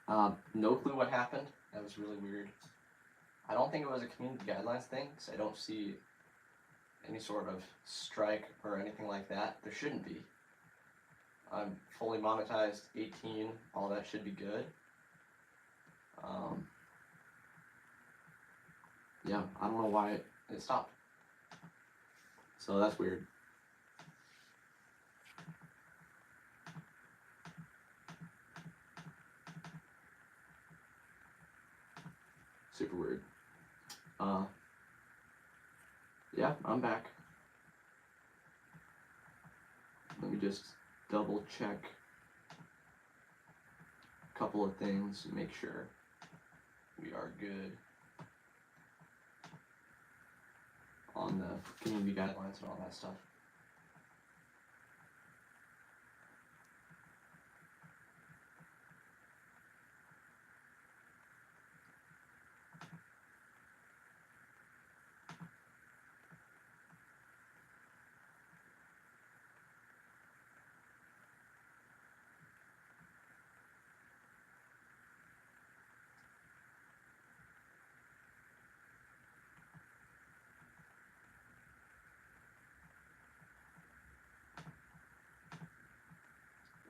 No clue what happened. That was really weird. I don't think it was a community guidelines thing, because I don't see any sort of strike or anything like that. There shouldn't be. I'm fully monetized, 18, all that should be good. Yeah, I don't know why it stopped. So that's weird. Super weird. Yeah, I'm back. Let me just double check a couple of things and make sure we are good on the community guidelines and all that stuff.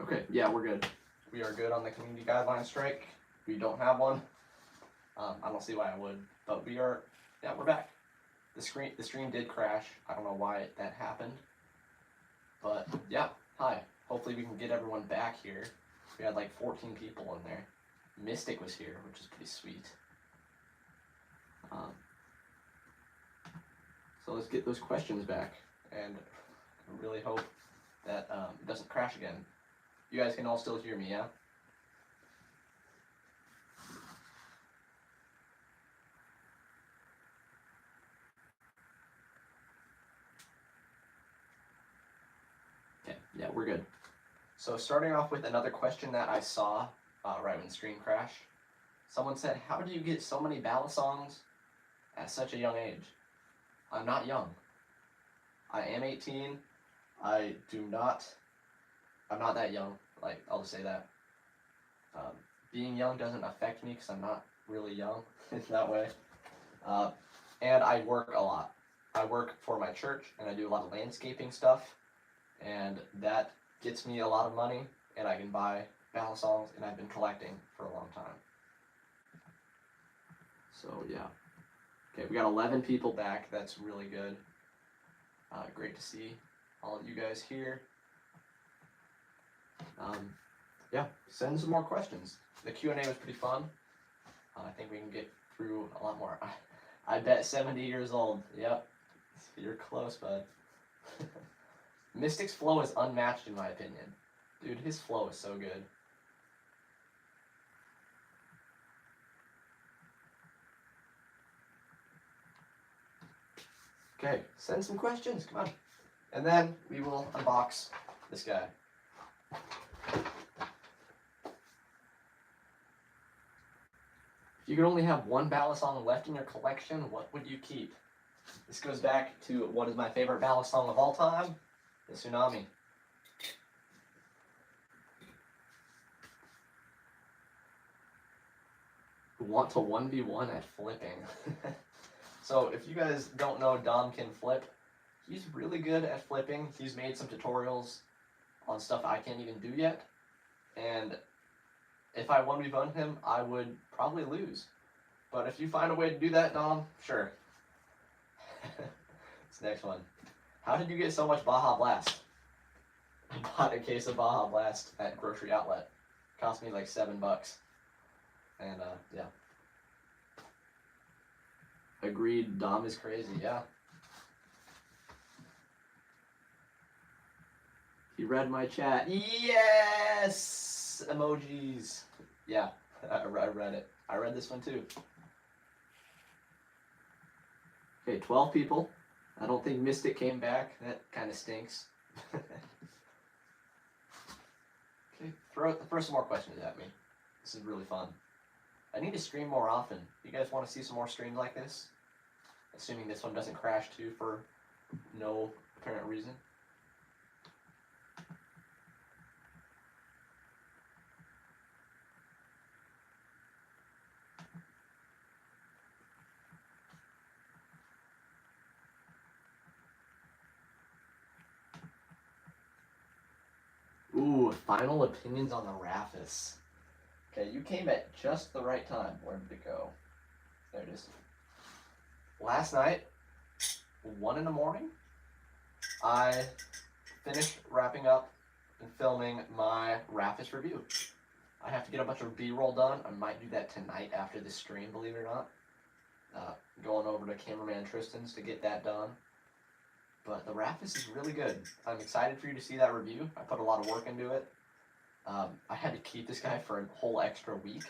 Okay, yeah, we're good. We are good on the community guideline strike. We don't have one. I don't see why I would, but we are, yeah, we're back. The stream did crash. I don't know why that happened, but yeah, hi. Hopefully we can get everyone back here. We had like 14 people in there. Mystic was here, which is pretty sweet. So let's get those questions back, and I really hope that it doesn't crash again. You guys can all still hear me, yeah? Okay, yeah, we're good. So starting off with another question that I saw right when the stream crashed. Someone said, how do you get so many ballad songs at such a young age? I'm not young. I am 18. I'm not that young. Like, I'll just say that. Being young doesn't affect me because I'm not really young in that way. And I work a lot. I work for my church and I do a lot of landscaping stuff, and that gets me a lot of money, and I can buy ballad songs, and I've been collecting for a long time. So yeah. Okay, we got 11 people back. That's really good. Great to see all of you guys here. Yeah, send some more questions. The Q&A was pretty fun. I think we can get through a lot more. I bet 70 years old. Yep, you're close, bud. Mystic's flow is unmatched in my opinion. Dude, his flow is so good. Okay, send some questions, come on. And then we will unbox this guy. If you could only have one ballad song left in your collection, what would you keep? This goes back to what is my favorite ballad song of all time? The Tsunami. Want to 1v1 at flipping. So if you guys don't know, Dom can flip. He's really good at flipping. He's made some tutorials on stuff I can't even do yet. And if I 1v1 him, I would probably lose. But if you find a way to do that, Dom, sure. This next one. How did you get so much Baja Blast? I bought a case of Baja Blast at grocery outlet. Cost me like $7. And yeah. Agreed, Dom is crazy, yeah. He read my chat. Yes! Emojis. Yeah, I read it. I read this one too. Okay, 12 people. I don't think Mystic came back. That kind of stinks. Okay, throw some more questions at me. This is really fun. I need to stream more often. You guys want to see some more streams like this? Assuming this one doesn't crash too for no apparent reason. final opinions on the Raffis. Okay, you came at just the right time. Where did it go? There it is. Last night, 1 in the morning, I finished wrapping up and filming my Raffis review. I have to get a bunch of B-roll done. I might do that tonight after this stream, believe it or not. Going over to cameraman Tristan's to get that done. But the Raffis is really good. I'm excited for you to see that review. I put a lot of work into it. I had to keep this guy for a whole extra week,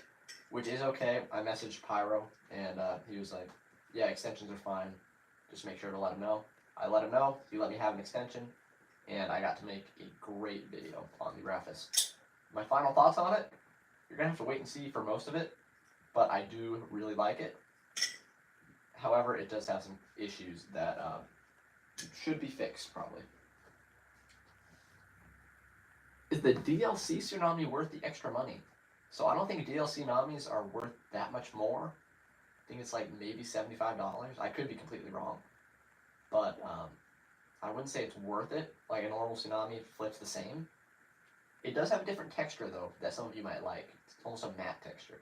which is okay. I messaged Pyro, and he was like, yeah, extensions are fine. Just make sure to let him know. I let him know. He let me have an extension, and I got to make a great video on the Raffis. My final thoughts on it, you're going to have to wait and see for most of it, but I do really like it. However, it does have some issues that should be fixed, probably. Is the DLC Tsunami worth the extra money? So I don't think DLC Tsunamis are worth that much more. I think it's like maybe $75. I could be completely wrong. But I wouldn't say it's worth it. Like a normal Tsunami flips the same. It does have a different texture, though, that some of you might like. It's almost a matte texture.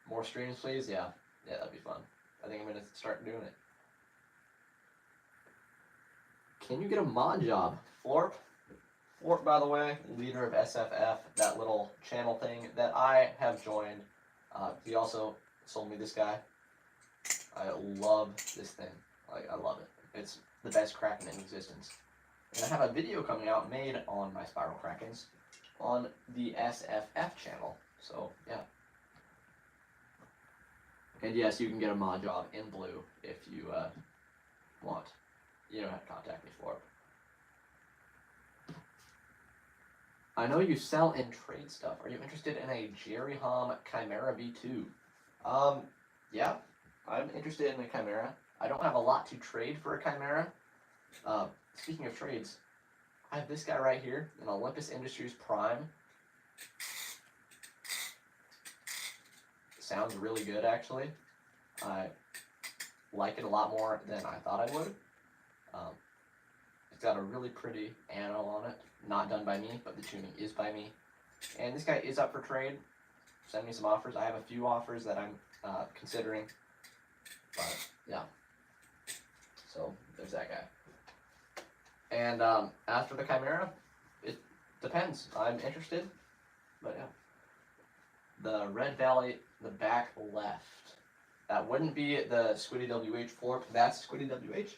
More streams, please? Yeah, that'd be fun. I think I'm going to start doing it. Can you get a mod job? Florp? Florp, by the way, leader of SFF, that little channel thing that I have joined. He also sold me this guy. I love this thing. Like, I love it. It's the best Kraken in existence. And I have a video coming out made on my Spiral Krakens on the SFF channel. So, yeah. And yes, you can get a mod job in blue if you want. You don't have to contact me for it. I know you sell and trade stuff. Are you interested in a Jerry Hom Chimera V2? Yeah, I'm interested in a Chimera. I don't have a lot to trade for a Chimera. Speaking of trades, I have this guy right here, an Olympus Industries Prime. Sounds really good, actually. I like it a lot more than I thought I would. It's got a really pretty ano on it. Not done by me, but the tuning is by me. And this guy is up for trade. Send me some offers. I have a few offers that I'm considering. But, yeah. So, there's that guy. And as for the Chimera, it depends. I'm interested. But, yeah. The Red Valley, the back left. That wouldn't be the Squiddy WH floor. That's Squiddy WH.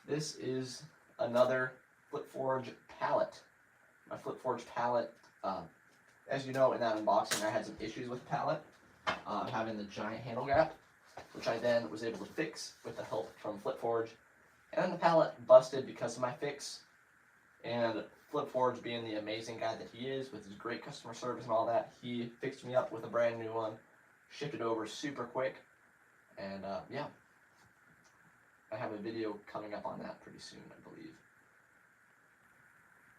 This is another FlipForge palette. My FlipForge palette, as you know in that unboxing, I had some issues with the palette, having the giant handle gap, which I then was able to fix with the help from FlipForge. And then the palette busted because of my fix. And FlipForge, being the amazing guy that he is, with his great customer service and all that, he fixed me up with a brand new one, shipped it over super quick, and yeah. I have a video coming up on that pretty soon, I believe.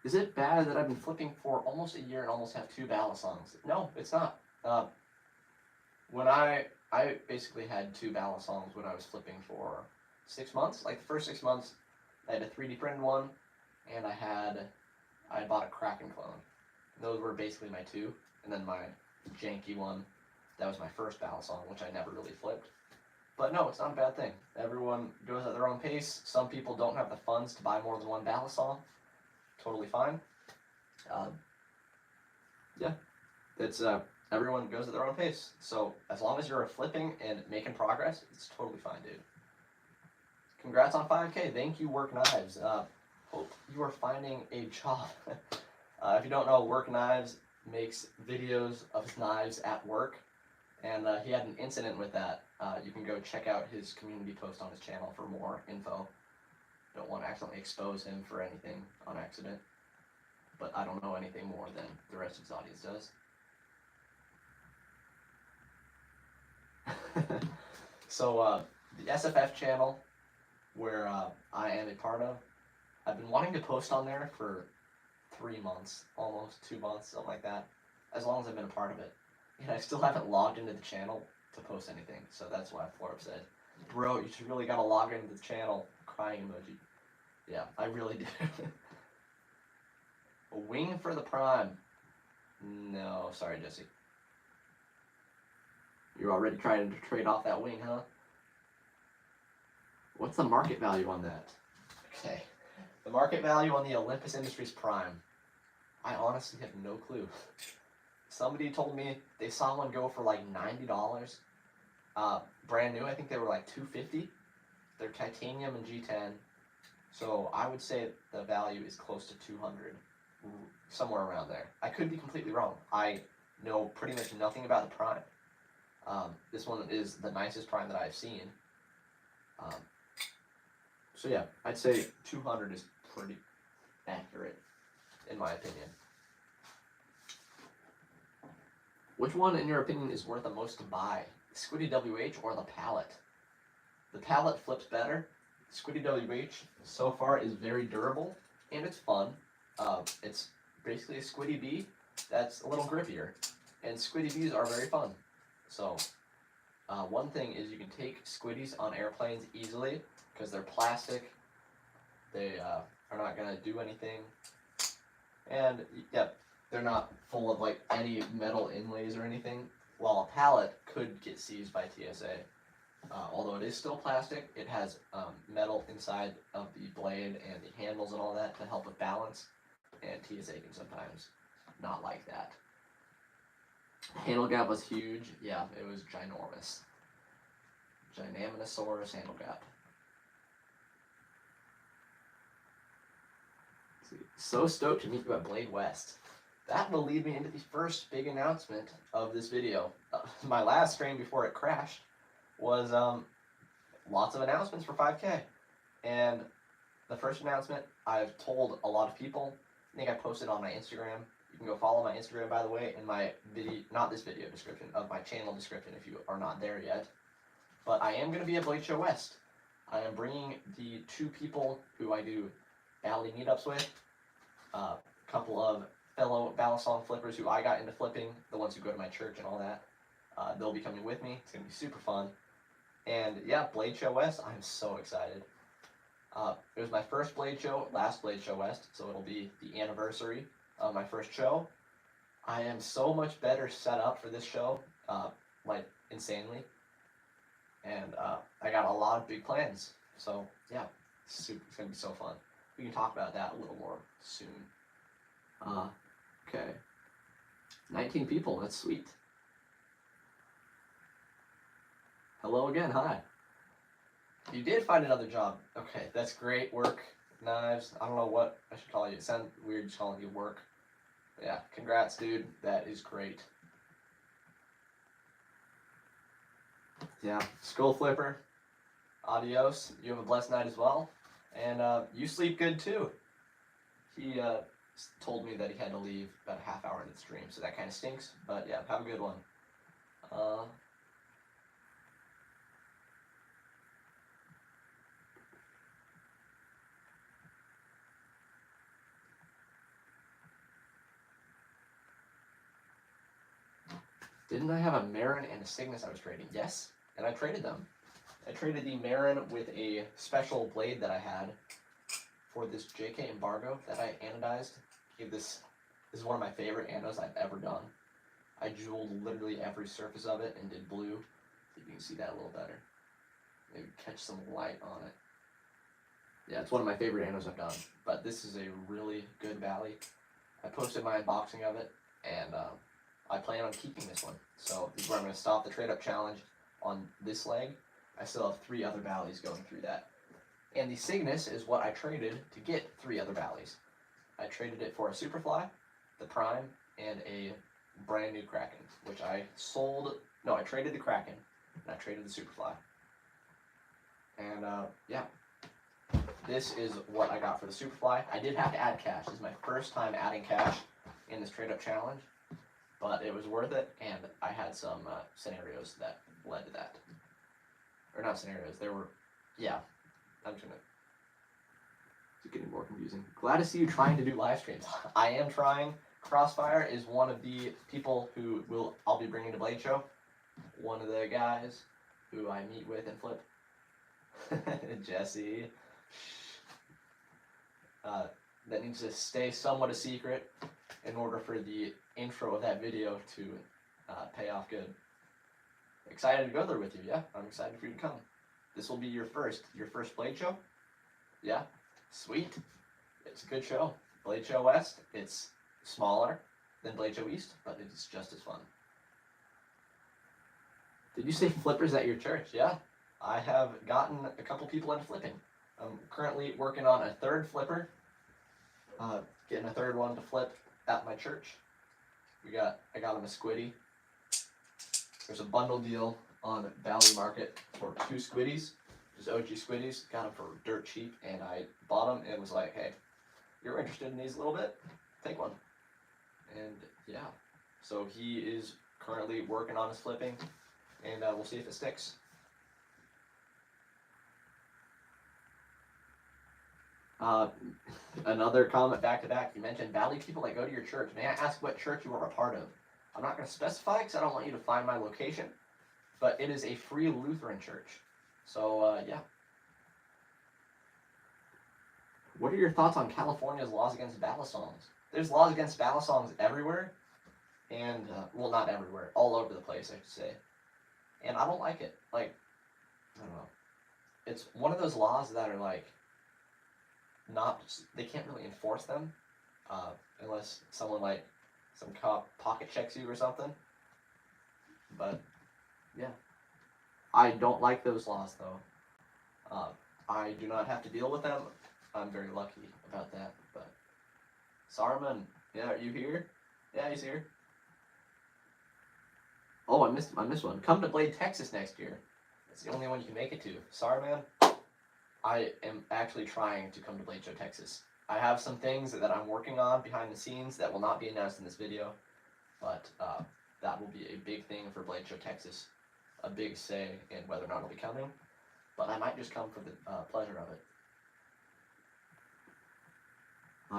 Is it bad that I've been flipping for almost a year and almost have 2 ballast songs? No, it's not. When I basically had 2 ballast songs when I was flipping for 6 months. Like the first 6 months, I had a 3D printed one, and I bought a Kraken clone. Those were basically my 2, and then my janky one, that was my first ballast song, which I never really flipped. But no, it's not a bad thing. Everyone goes at their own pace. Some people don't have the funds to buy more than 1 ballast song. Totally fine. Yeah, it's everyone goes at their own pace. So as long as you're flipping and making progress, it's totally fine, dude. Congrats on 5K. Thank you, Work Knives. Hope you are finding a job. If you don't know, Work Knives makes videos of his knives at work, and he had an incident with that. You can go check out his community post on his channel for more info. Don't want to accidentally expose him for anything on accident, but I don't know anything more than the rest of his audience does. So the SFF channel, where I am a part of, I've been wanting to post on there for 3 months, almost 2 months, something like that, as long as I've been a part of it. And I still haven't logged into the channel to post anything, so that's why Florp said, bro, you should really gotta log into the channel. Crying emoji. Yeah, I really do. A wing for the prime. No, sorry, Jesse. You're already trying to trade off that wing, huh? What's the market value on that? Okay. The market value on the Olympus Industries Prime. I honestly have no clue. Somebody told me they saw one go for like $90. Brand new, I think they were like $250. They're titanium and G10. So I would say the value is close to 200, somewhere around there. I could be completely wrong. I know pretty much nothing about the Prime. This one is the nicest Prime that I've seen. So yeah, I'd say 200 is pretty accurate, in my opinion. Which one, in your opinion, is worth the most to buy? Squiddy WH or the pallet? The pallet flips better. Squiddy WH so far is very durable and it's fun. It's basically a Squiddy bee that's a little grippier, and Squiddy bees are very fun. So one thing is you can take Squiddies on airplanes easily because they're plastic. They are not gonna do anything, and yep, they're not full of like any metal inlays or anything. While a pallet could get seized by TSA. Although it is still plastic, it has metal inside of the blade and the handles and all that to help with balance, and TSA can sometimes not like that. Handle gap was huge. Yeah, it was ginormous. Gigantosaurus handle gap. So stoked to meet you at Blade West. That will lead me into the first big announcement of this video. My last stream before it crashed was lots of announcements for 5K. And the first announcement, I've told a lot of people. I think I posted on my Instagram. You can go follow my Instagram, by the way, in my video, not this video description, of my channel description if you are not there yet. But I am going to be at Blade Show West. I am bringing the 2 people who I do Bally meetups with, a couple of fellow balisong flippers who I got into flipping, the ones who go to my church and all that. They'll be coming with me. It's going to be super fun. And yeah, Blade Show West, I'm so excited. It was my first Blade Show, last Blade Show West, so it'll be the anniversary of my first show. I am so much better set up for this show, like insanely. And I got a lot of big plans. So yeah, it's going to be so fun. We can talk about that a little more soon. Okay. 19 people, that's sweet. Hello again, hi. You did find another job. Okay, that's great work. Knives, I don't know what I should call you. It sounds weird just calling you work. But yeah, congrats, dude. That is great. Yeah, Skull Flipper, adios. You have a blessed night as well. And you sleep good too. He told me that he had to leave about a half hour into the stream, so that kind of stinks. But yeah, have a good one. Didn't I have a Marin and a Cygnus I was trading? Yes, and I traded them. I traded the Marin with a special blade that I had for this JK embargo that I anodized. This is one of my favorite anodes I've ever done. I jeweled literally every surface of it and did blue. See if you can see that a little better. Maybe catch some light on it. Yeah, it's one of my favorite anodes I've done. But this is a really good Bally. I posted my unboxing of it, and I plan on keeping this one. So this is where I'm going to stop the trade-up challenge on this leg. I still have 3 other Ballies going through that. And the Cygnus is what I traded to get 3 other Ballies. I traded it for a Superfly, the Prime, and a brand new Kraken, which I sold. No, I traded the Kraken, and I traded the Superfly. And yeah, this is what I got for the Superfly. I did have to add cash. This is my first time adding cash in this trade-up challenge, but it was worth it, and I had some scenarios that led to that. Or not scenarios, there were, yeah, I'm just gonna, it's getting more confusing. Glad to see you trying to do live streams. I am trying. Crossfire is one of the people who I'll be bringing to Blade Show. One of the guys who I meet with and flip. Jesse. that needs to stay somewhat a secret in order for the intro of that video to pay off good. Excited to go there with you, yeah? I'm excited for you to come. This will be your first Blade show? Yeah? Sweet. It's a good show. Blade Show West, it's smaller than Blade Show East, but it's just as fun. Did you say flippers at your church? Yeah. I have gotten a couple people into flipping. I'm currently working on a third flipper, getting a third one to flip at my church. I got him a squiddy. There's a bundle deal on Valley Market for 2 squiddies, just OG squiddies. Got them for dirt cheap, and I bought them and was like, hey, you're interested in these a little bit? Take one. And yeah, so he is currently working on his flipping, and we'll see if it sticks. Another comment back to back. You mentioned Valley people that go to your church. May I ask what church you are a part of? I'm not going to specify because I don't want you to find my location, but it is a free Lutheran church. So, yeah. What are your thoughts on California's laws against ballad songs? There's laws against ballad songs everywhere, and, well, not everywhere, all over the place, I should say. And I don't like it. Like, I don't know. It's one of those laws that are, like, they can't really enforce them, unless someone, like, some cop pocket checks you or something. But, yeah. I don't like those laws, though. I do not have to deal with them. I'm very lucky about that, but... Sarman, yeah, are you here? Yeah, he's here. Oh, I missed one. Come to Blade, Texas next year. It's the only one you can make it to. Sorry, man. I am actually trying to come to Blade Show, Texas. I have some things that I'm working on behind the scenes that will not be announced in this video, but that will be a big thing for Blade Show, Texas. A big say in whether or not I'll be coming, but I might just come for the pleasure of it.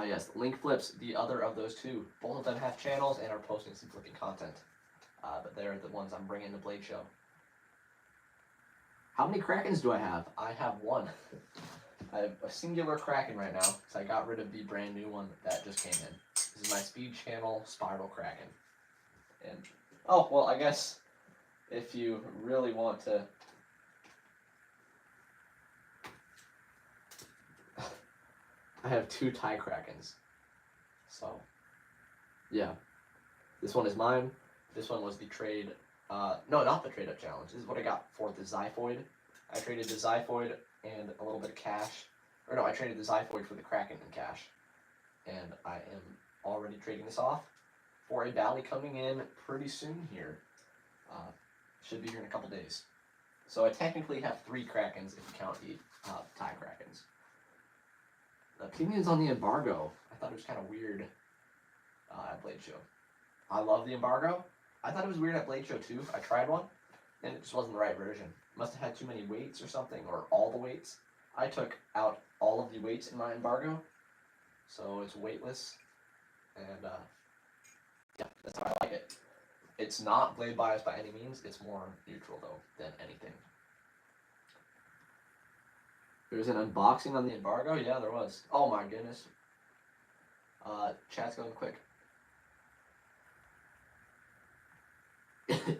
Yes, Link Flips, the other of those two. Both of them have channels and are posting some flipping content, but they're the ones I'm bringing to Blade Show. How many Krakens do I have? I have one. I have a singular Kraken right now, because I got rid of the brand new one that just came in. This is my Speed Channel Spiral Kraken. And, oh, well, I guess if you really want to... I have 2 Thai Krakens. So, yeah. This one is mine. This one was the trade... no, not the trade-up challenge. This is what I got for the Xiphoid. I traded the Xiphoid and a little bit of cash. Or no, I traded the Xiphoid for the Kraken in cash. And I am already trading this off for a Valley coming in pretty soon here. Should be here in a couple days. So I technically have 3 Krakens if you count the Thai Krakens. Opinions on the embargo. I thought it was kind of weird at Blade Show. I love the embargo. I thought it was weird at Blade Show too. I tried one, and it just wasn't the right version. Must have had too many weights or something, or all the weights. I took out all of the weights in my embargo, so it's weightless, and yeah, that's how I like it. It's not blade bias by any means. It's more neutral though than anything. There's an unboxing on the embargo? Yeah, there was. Oh my goodness. Chat's going quick.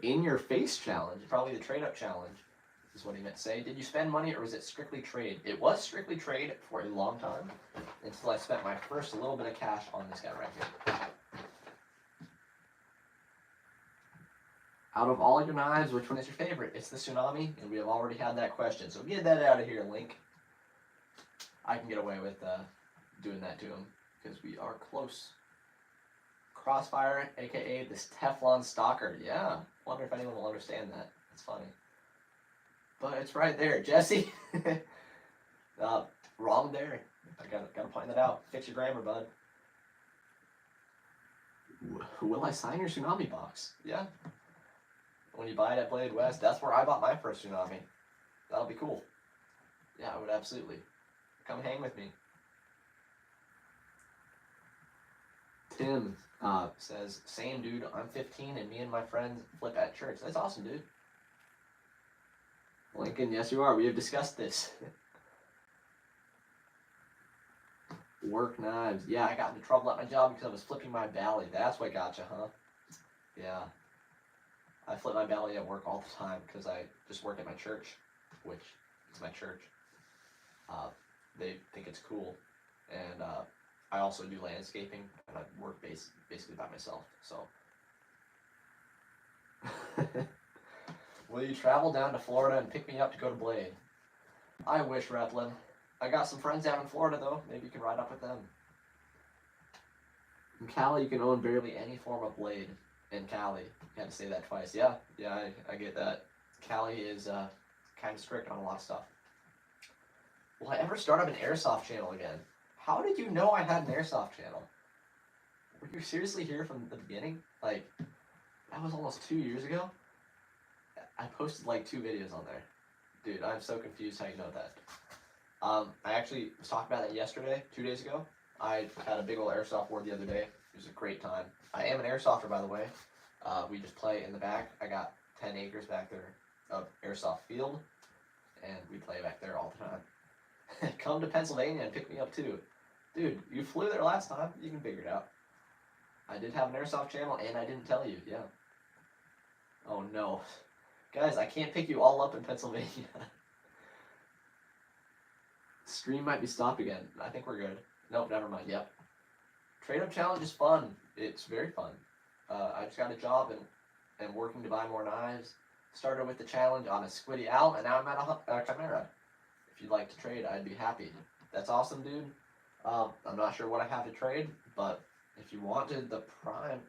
In your face challenge, probably the trade up challenge, is what he meant to say. Did you spend money or was it strictly trade? It was strictly trade for a long time until I spent my first little bit of cash on this guy right here. Out of all your knives, which one is your favorite? It's the Tsunami, and we have already had that question. So get that out of here, Link. I can get away with doing that to him because we are close. Crossfire, aka this Teflon Stalker. Yeah, wonder if anyone will understand that. It's funny. But it's right there, Jesse. Wrong there. I gotta point that out. Fix your grammar, bud. Will I sign your Tsunami box? Yeah. When you buy it at Blade West, that's where I bought my first Tsunami. That'll be cool. Yeah, I would absolutely. Come hang with me. Tim says, same dude, I'm 15 and me and my friends flip at church. That's awesome, dude. Lincoln, yes you are. We have discussed this. Work knives. Yeah, I got into trouble at my job because I was flipping my Bally. That's what gotcha, huh? Yeah. I flip my Bally at work all the time because I just work at my church, which is my church. They think it's cool. And I also do landscaping, and I work basically by myself, so. Will you travel down to Florida and pick me up to go to Blade? I wish, Replin. I got some friends down in Florida, though. Maybe you can ride up with them. In Cali, you can own barely any form of blade. In Cali. You had to say that twice. Yeah, I get that. Cali is kind of strict on a lot of stuff. Will I ever start up an airsoft channel again? How did you know I had an airsoft channel? Were you seriously here from the beginning? Like, that was almost 2 years ago? I posted like 2 videos on there. Dude, I'm so confused how you know that. I actually was talking about that yesterday, 2 days ago. I had a big old airsoft war the other day. It was a great time. I am an airsofter, by the way. We just play in the back. I got 10 acres back there of airsoft field, and we play back there all the time. Come to Pennsylvania and pick me up too. Dude, you flew there last time. You can figure it out. I did have an airsoft channel, and I didn't tell you. Yeah. Oh, no. Guys, I can't pick you all up in Pennsylvania. Stream might be stopped again. I think we're good. Nope, never mind. Yep. Trade-up challenge is fun. It's very fun. I just got a job and working to buy more knives. Started with the challenge on a Squiddy Owl, and now I'm at a Chimera. If you'd like to trade, I'd be happy. That's awesome, dude. I'm not sure what I have to trade, but if you wanted the Prime,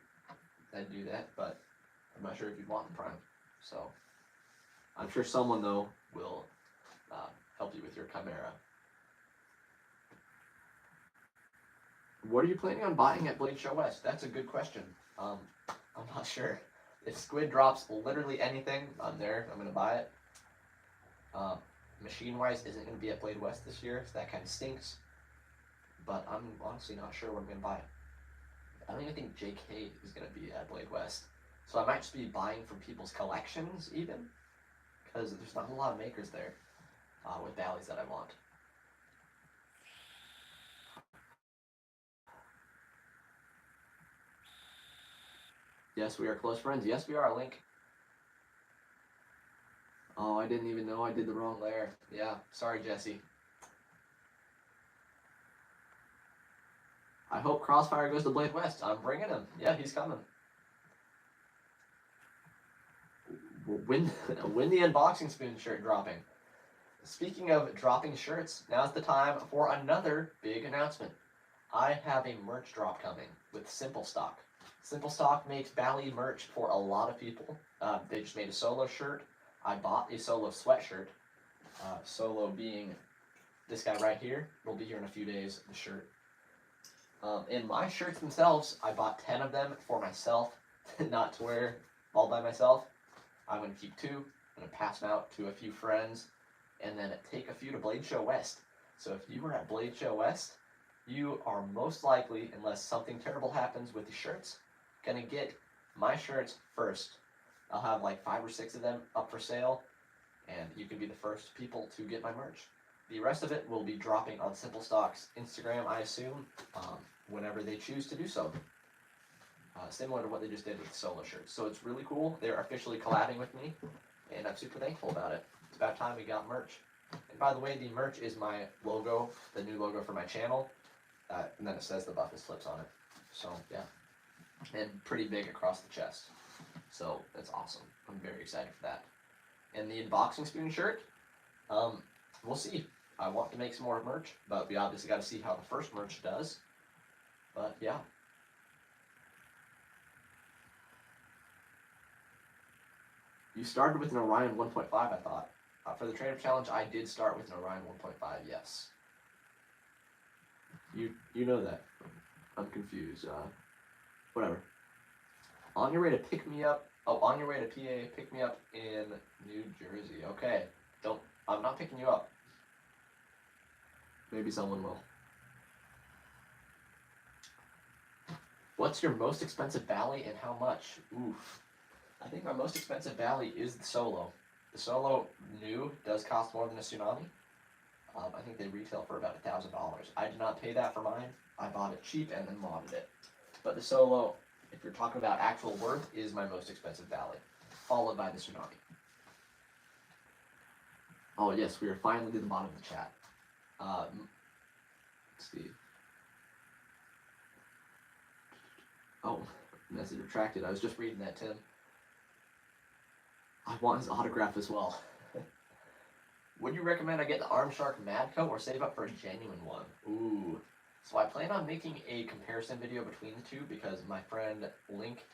I'd do that, but I'm not sure if you'd want the Prime. So, I'm sure someone, though, will help you with your Chimera. What are you planning on buying at Blade Show West? That's a good question. I'm not sure. If Squid drops literally anything on there, I'm going to buy it. Machine-wise isn't going to be at Blade West this year, so that kind of stinks. But I'm honestly not sure what I'm going to buy. I don't even think JK is going to be at Blade West. So I might just be buying from people's collections, even. Because there's not a lot of makers there with Bally's that I want. Yes, we are close friends. Yes, we are, Link. Oh, I didn't even know I did the wrong layer. Yeah, sorry, Jesse. I hope Crossfire goes to Blade West. I'm bringing him. Yeah, he's coming. When the unboxing spoon shirt dropping. Speaking of dropping shirts, now's the time for another big announcement. I have a merch drop coming with Simple Stock. Simple Stock makes Bally merch for a lot of people. They just made a solo shirt. I bought a solo sweatshirt. Solo being this guy right here. Will be here in a few days, the shirt. And my shirts themselves, I bought 10 of them for myself, not to wear all by myself. I'm going to keep 2. I'm going to pass them out to a few friends, and then take a few to Blade Show West. So if you were at Blade Show West, you are most likely, unless something terrible happens with the shirts, going to get my shirts first. I'll have like 5 or 6 of them up for sale, and you can be the first people to get my merch. The rest of it will be dropping on Simple Stock's Instagram, I assume, whenever they choose to do so. Similar to what they just did with the solo shirts. So it's really cool. They're officially collabing with me, and I'm super thankful about it. It's about time we got merch. And by the way, the merch is my logo, the new logo for my channel, and then it says the BUFFNESS FLIPS on it. So, yeah. And pretty big across the chest. So, that's awesome. I'm very excited for that. And the unboxing spoon shirt, we'll see. I want to make some more merch, but we obviously got to see how the first merch does. But, yeah. You started with an Orion 1.5, I thought. For the trade-up challenge, I did start with an Orion 1.5, yes. You know that. I'm confused. Whatever. On your way to pick me up. Oh, on your way to PA, pick me up in New Jersey. Okay. I'm not picking you up. Maybe someone will. What's your most expensive Bally and how much? Oof. I think my most expensive Bally is the Solo. The Solo new does cost more than a Tsunami. I think they retail for about $1,000. I did not pay that for mine. I bought it cheap and then modded it. But the Solo, if you're talking about actual worth, is my most expensive Valley, followed by the Tsunami. Oh yes, we are finally to the bottom of the chat. Let's see. Oh, message retracted. I was just reading that, Tim. I want his autograph as well. Would you recommend I get the Arm Shark Madco or save up for a genuine one? Ooh. So I plan on making a comparison video between the two because my friend Link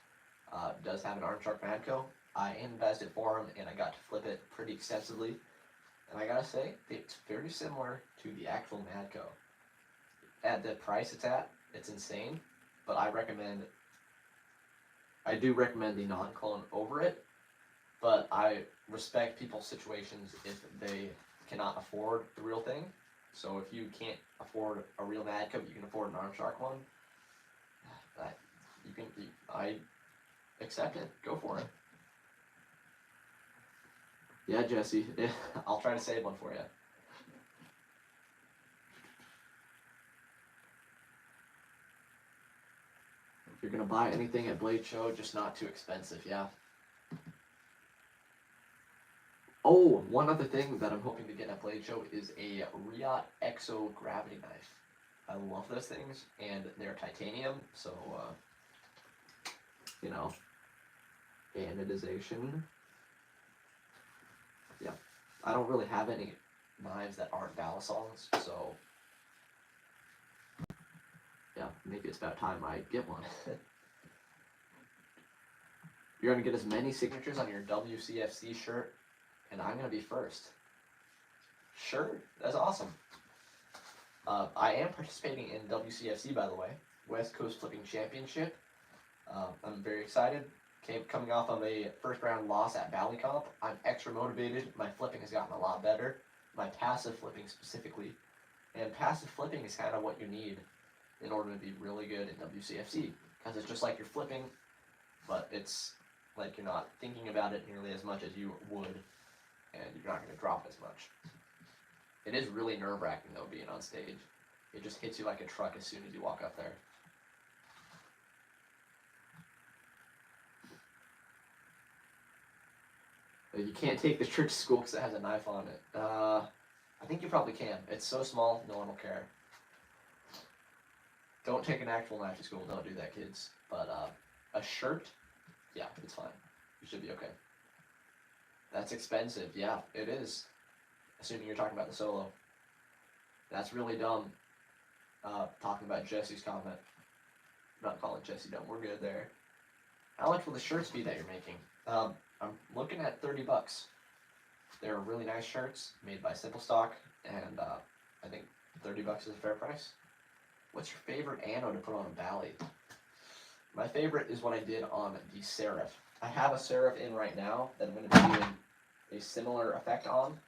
does have an Arm Shark Madco. I invested for him and I got to flip it pretty extensively. And I gotta say, it's very similar to the actual Madco. At the price it's at, it's insane. But I do recommend the non-clone over it. But I respect people's situations if they cannot afford the real thing. So if you can't afford a real Madco, but you can afford an Arm Shark one, I accept it. Go for it. Yeah, Jesse. I'll try to save one for you. If you're gonna buy anything at Blade Show, just not too expensive, yeah. Oh, one other thing that I'm hoping to get at Blade Show is a Riot Exo gravity knife. I love those things, and they're titanium, so, you know, anodization. Yeah, I don't really have any knives that aren't Balisongs, so, yeah, maybe it's about time I get one. You're going to get as many signatures on your WCFC shirt, and I'm going to be first. Sure, that's awesome. I am participating in WCFC, by the way, West Coast Flipping Championship. I'm very excited. Coming off of a first round loss at Valley Comp, I'm extra motivated. My flipping has gotten a lot better. My passive flipping specifically. And passive flipping is kind of what you need in order to be really good in WCFC. Because it's just like you're flipping, but it's like you're not thinking about it nearly as much as you would, and you're not going to drop as much. It is really nerve-wracking, though, being on stage. It just hits you like a truck as soon as you walk up there. You can't take the shirt to school because it has a knife on it. I think you probably can. It's so small, no one will care. Don't take an actual knife to school. Don't do that, kids. But a shirt, yeah, it's fine. You should be okay. That's expensive. Yeah, it is. Assuming you're talking about the Solo. That's really dumb. Talking about Jesse's comment. Not calling Jesse dumb. We're good there. How much will the shirts be that you're making? I'm looking at $30. They're really nice shirts made by Simple Stock, and I think $30 is a fair price. What's your favorite anno to put on a Bally? My favorite is what I did on the Seraph. I have a Seraph in right now that I'm going to be doing a similar effect on,